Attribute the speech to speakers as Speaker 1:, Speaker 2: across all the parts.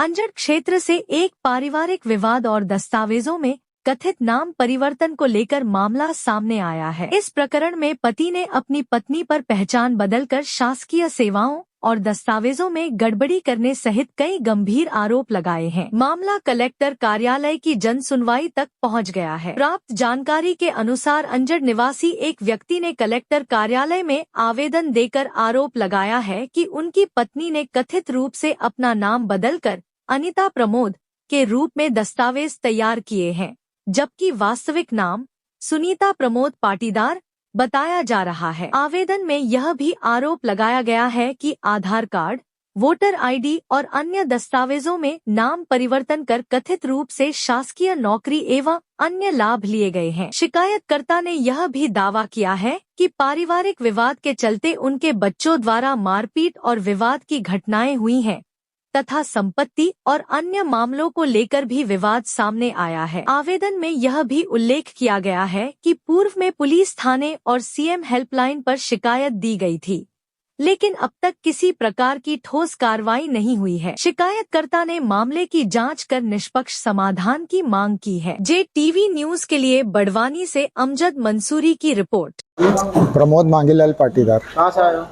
Speaker 1: अंजड़ क्षेत्र से एक पारिवारिक विवाद और दस्तावेजों में कथित नाम परिवर्तन को लेकर मामला सामने आया है। इस प्रकरण में पति ने अपनी पत्नी पर पहचान बदलकर शासकीय सेवाओं और दस्तावेजों में गड़बड़ी करने सहित कई गंभीर आरोप लगाए हैं। मामला कलेक्टर कार्यालय की जन सुनवाई तक पहुंच गया है। प्राप्त जानकारी के अनुसार अंजड़ निवासी एक व्यक्ति ने कलेक्टर कार्यालय में आवेदन देकर आरोप लगाया है कि उनकी पत्नी ने कथित रूप से अपना नाम बदलकर अनिता प्रमोद के रूप में दस्तावेज तैयार किए हैं, जबकि वास्तविक नाम सुनीता प्रमोद पाटीदार बताया जा रहा है। आवेदन में यह भी आरोप लगाया गया है कि आधार कार्ड, वोटर आईडी और अन्य दस्तावेजों में नाम परिवर्तन कर कथित रूप से शासकीय नौकरी एवं अन्य लाभ लिए गए हैं। शिकायतकर्ता ने यह भी दावा किया है कि पारिवारिक विवाद के चलते उनके बच्चों द्वारा मारपीट और विवाद की घटनाएं हुई हैं तथा संपत्ति और अन्य मामलों को लेकर भी विवाद सामने आया है। आवेदन में यह भी उल्लेख किया गया है कि पूर्व में पुलिस थाने और सीएम हेल्पलाइन पर शिकायत दी गई थी, लेकिन अब तक किसी प्रकार की ठोस कार्रवाई नहीं हुई है। शिकायतकर्ता ने मामले की जांच कर निष्पक्ष समाधान की मांग की है। JTV न्यूज के लिए बड़वानी से अमजद मंसूरी की रिपोर्ट।
Speaker 2: प्रमोद मांगीलाल पाटीदार।
Speaker 3: कहाँ से आए हो?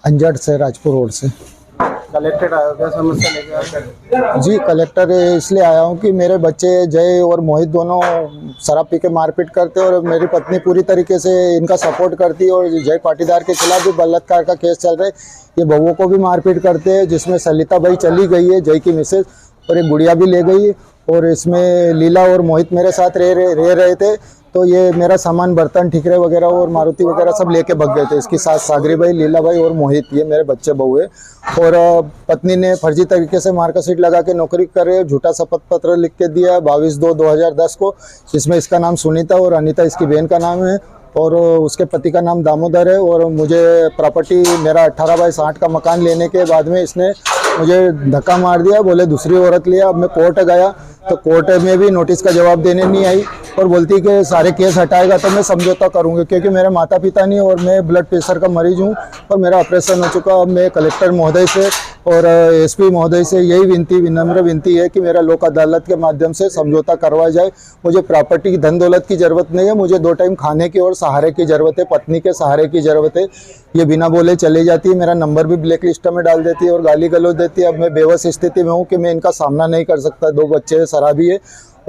Speaker 2: अंजड़ से, राजपुर रोड से।
Speaker 3: कलेक्टेड आए हो, क्या समस्या लेके आए?
Speaker 2: जी, कलेक्टर इसलिए आया हूँ कि मेरे बच्चे जय और मोहित दोनों शराब पी के मारपीट करते और मेरी पत्नी पूरी तरीके से इनका सपोर्ट करती है और जय पाटीदार के खिलाफ भी बलात्कार का केस चल रहा है। ये बहुओं को भी मारपीट करते हैं, जिसमें सलिता भाई चली गई है, जय की मिसेज, और एक गुड़िया भी ले गई। और इसमें लीला और मोहित मेरे साथ रह रहे थे, तो ये मेरा सामान, बर्तन, ठिकरे वगैरह और मारुति वगैरह सब लेके भाग गए थे। इसकी सास सागरी भाई, लीला भाई और मोहित, ये मेरे बच्चे बहू है। और पत्नी ने फर्जी तरीके से मार्कशीट लगा के नौकरी कर रहे, झूठा शपथ पत्र लिख के दिया 22/2/2010 को, जिसमें इसका नाम सुनीता और अनीता इसकी बहन का नाम है और उसके पति का नाम दामोदर है। और मुझे प्रॉपर्टी, मेरा 18/60 का मकान लेने के बाद में इसने मुझे धक्का मार दिया, बोले दूसरी औरत लिया। अब मैं कोर्ट गया तो कोर्ट में भी नोटिस का जवाब देने नहीं आई और बोलती कि सारे केस हटाएगा तो मैं समझौता करूंगी, क्योंकि मेरे माता पिता नहीं और मैं ब्लड प्रेशर का मरीज हूं और मेरा ऑपरेशन हो चुका। अब मैं कलेक्टर महोदय से और SP महोदय से यही विनम्र विनती है कि मेरा लोक अदालत के माध्यम से समझौता करवाया जाए। मुझे प्रॉपर्टी की, धन दौलत की ज़रूरत नहीं है, मुझे 2 टाइम खाने की और सहारे की ज़रूरत है, पत्नी के सहारे की ज़रूरत है। ये बिना बोले चली जाती है, मेरा नंबर भी ब्लैक लिस्ट में डाल देती है और गाली गलौज देती है। अब मैं बेबस स्थिति में हूँ कि मैं इनका सामना नहीं कर सकता। 2 बच्चे शराबी है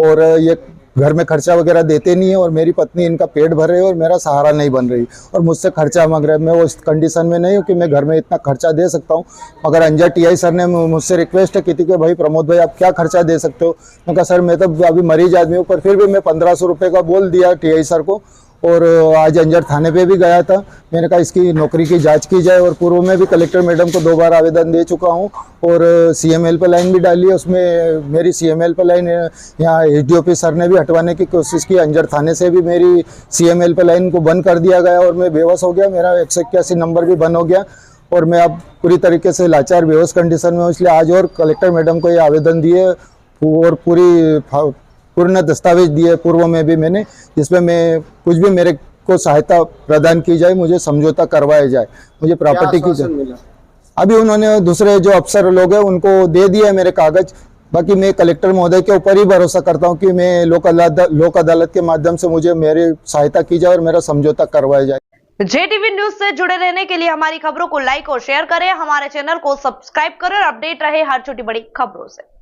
Speaker 2: और ये घर में खर्चा वगैरह देते नहीं है और मेरी पत्नी इनका पेट भर रही है और मेरा सहारा नहीं बन रही और मुझसे खर्चा मांग रहे हैं। मैं वो इस कंडीशन में नहीं हूँ कि मैं घर में इतना खर्चा दे सकता हूँ। मगर अंजड़ TI सर ने मुझसे रिक्वेस्ट की थी कि भाई प्रमोद भाई, आप क्या खर्चा दे सकते हो। मैं कहा सर, मैं तो अभी मरीज आदमी हूँ, पर फिर भी मैं 1500 रुपये का बोल दिया TI सर को। और आज अंजड़ थाने पे भी गया था, मैंने कहा इसकी नौकरी की जांच की जाए। और पूर्व में भी कलेक्टर मैडम को 2 बार आवेदन दे चुका हूं और CM हेल्पलाइन भी डाली है, उसमें मेरी CM हेल्पलाइन यहाँ SDOP सर ने भी हटवाने की कोशिश की। अंजड़ थाने से भी मेरी CM हेल्पलाइन को बंद कर दिया गया और मैं बेहोश हो गया, मेरा 181 नंबर भी बंद हो गया और मैं अब पूरी तरीके से लाचार बेहोश कंडीशन में हूँ। इसलिए आज और कलेक्टर मैडम को ये आवेदन दिए और पूर्ण दस्तावेज दिए पूर्व में भी मैंने, जिसमें मैं कुछ भी मेरे को सहायता प्रदान की जाए, मुझे समझौता करवाया जाए, मुझे प्रॉपर्टी की जाए। अभी उन्होंने दूसरे जो अफसर लोग हैं उनको दे दिया मेरे कागज। बाकी मैं कलेक्टर महोदय के ऊपर ही भरोसा करता हूं कि मैं लोक अदालत के माध्यम से मुझे मेरी सहायता की जाए और मेरा समझौता करवाया जाए।
Speaker 4: JTV न्यूज से जुड़े रहने के लिए हमारी खबरों को लाइक और शेयर करें, हमारे चैनल को सब्सक्राइब करें और अपडेट रहे हर छोटी बड़ी खबरों से।